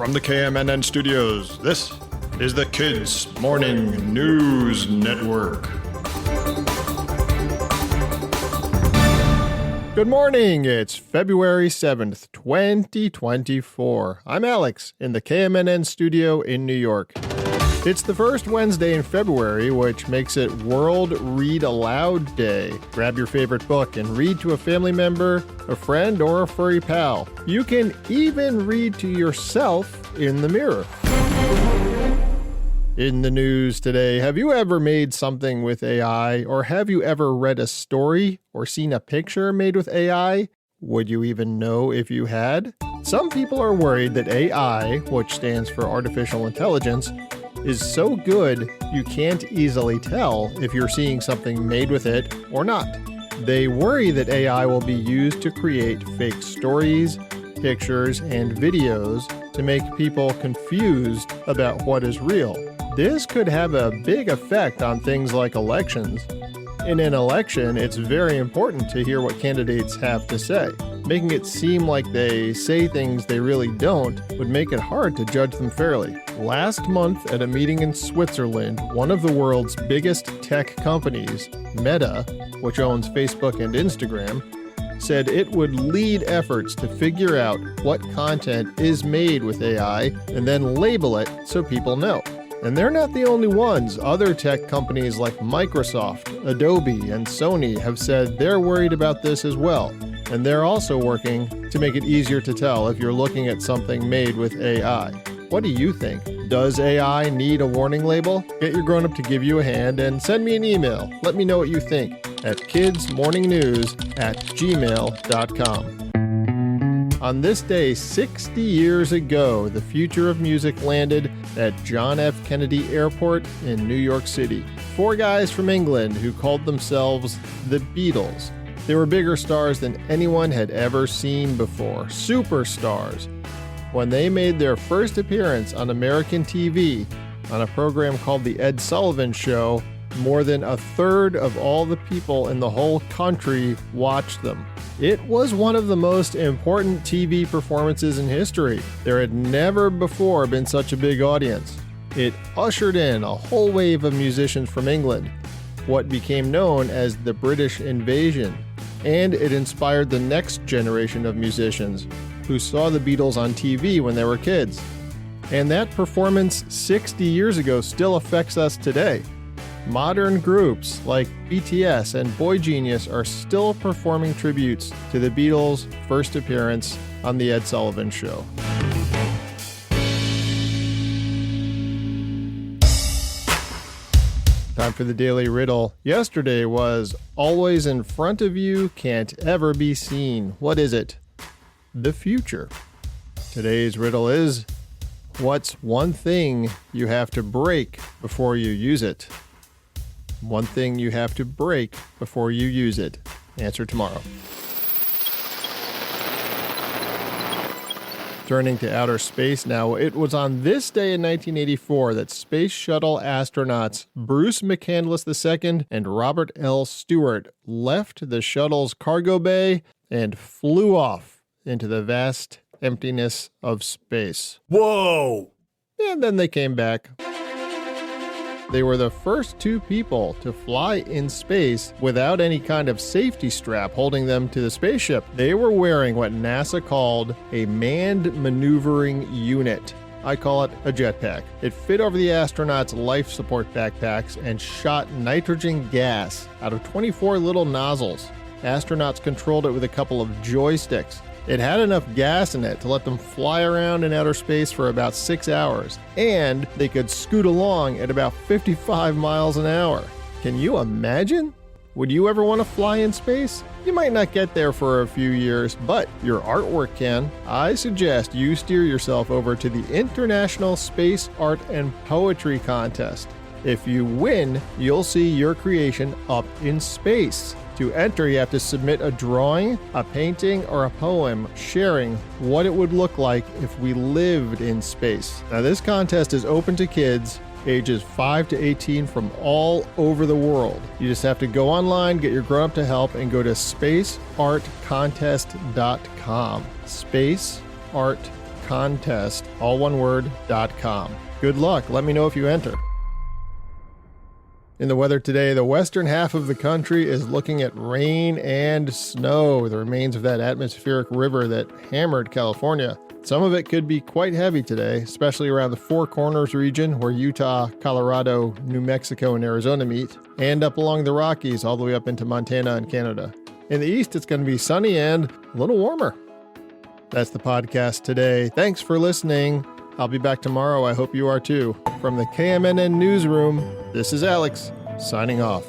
From the KMNN studios, this is the Kids Morning News Network. Good morning, it's February 7th, 2024. I'm Alex in the KMNN studio in New York. It's the first Wednesday in February, which makes it World Read Aloud Day. Grab your favorite book and read to a family member, a friend, or a furry pal. You can even read to yourself in the mirror. In the news today, have you ever made something with AI, or have you ever read a story or seen a picture made with AI? Would you even know if you had? Some people are worried that AI, which stands for artificial intelligence, is so good you can't easily tell if you're seeing something made with it or not. They worry that AI will be used to create fake stories, pictures, and videos to make people confused about what is real. This could have a big effect on things like elections. In an election, it's very important to hear what candidates have to say. Making it seem like they say things they really don't would make it hard to judge them fairly. Last month at a meeting in Switzerland, one of the world's biggest tech companies, Meta, which owns Facebook and Instagram, said it would lead efforts to figure out what content is made with AI and then label it so people know. And they're not the only ones. Other tech companies like Microsoft, Adobe, and Sony have said they're worried about this as well. And they're also working to make it easier to tell if you're looking at something made with AI. What do you think? Does AI need a warning label? Get your grown-up to give you a hand and send me an email. Let me know what you think at kidsmorningnews@gmail.com. On this day, 60 years ago, the future of music landed at John F. Kennedy Airport in New York City. 4 guys from England who called themselves the Beatles. They were bigger stars than anyone had ever seen before, superstars. When they made their first appearance on American TV on a program called The Ed Sullivan Show, more than a third of all the people in the whole country watched them. It was one of the most important TV performances in history. There had never before been such a big audience. It ushered in a whole wave of musicians from England, what became known as the British Invasion, and it inspired the next generation of musicians who saw the Beatles on TV when they were kids. And that performance 60 years ago still affects us today. Modern groups like BTS and Boy Genius are still performing tributes to the Beatles' first appearance on The Ed Sullivan Show. Time for the daily riddle. Yesterday was always in front of you, can't ever be seen. What is it? The future. Today's riddle is, what's one thing you have to break before you use it? One thing you have to break before you use it. Answer tomorrow. Turning to outer space now, it was on this day in 1984 that Space Shuttle astronauts Bruce McCandless II and Robert L. Stewart left the shuttle's cargo bay and flew off into the vast emptiness of space. Whoa! And then they came back. They were the first 2 people to fly in space without any kind of safety strap holding them to the spaceship. They were wearing what NASA called a manned maneuvering unit. I call it a jetpack. It fit over the astronauts' life support backpacks and shot nitrogen gas out of 24 little nozzles. Astronauts controlled it with a couple of joysticks. It had enough gas in it to let them fly around in outer space for about 6 hours, and they could scoot along at about 55 miles an hour. Can you imagine? Would you ever want to fly in space? You might not get there for a few years, but your artwork can. I suggest you steer yourself over to the International Space Art and Poetry Contest. If you win, you'll see your creation up in space. To enter, you have to submit a drawing, a painting, or a poem sharing what it would look like if we lived in space. Now, this contest is open to kids ages 5 to 18 from all over the world. You just have to go online, get your grown-up to help, and go to spaceartcontest.com. Spaceartcontest.com. contest, all one word.com. Good luck. Let me know if you enter. In the weather today, the western half of the country is looking at rain and snow, the remains of that atmospheric river that hammered California. Some of it could be quite heavy today, especially around the Four Corners region where Utah, Colorado, New Mexico, and Arizona meet, and up along the Rockies all the way up into Montana and Canada. In the east, it's going to be sunny and a little warmer. That's the podcast today. Thanks for listening. I'll be back tomorrow. I hope you are too. From the KMNN Newsroom, this is Alex, signing off.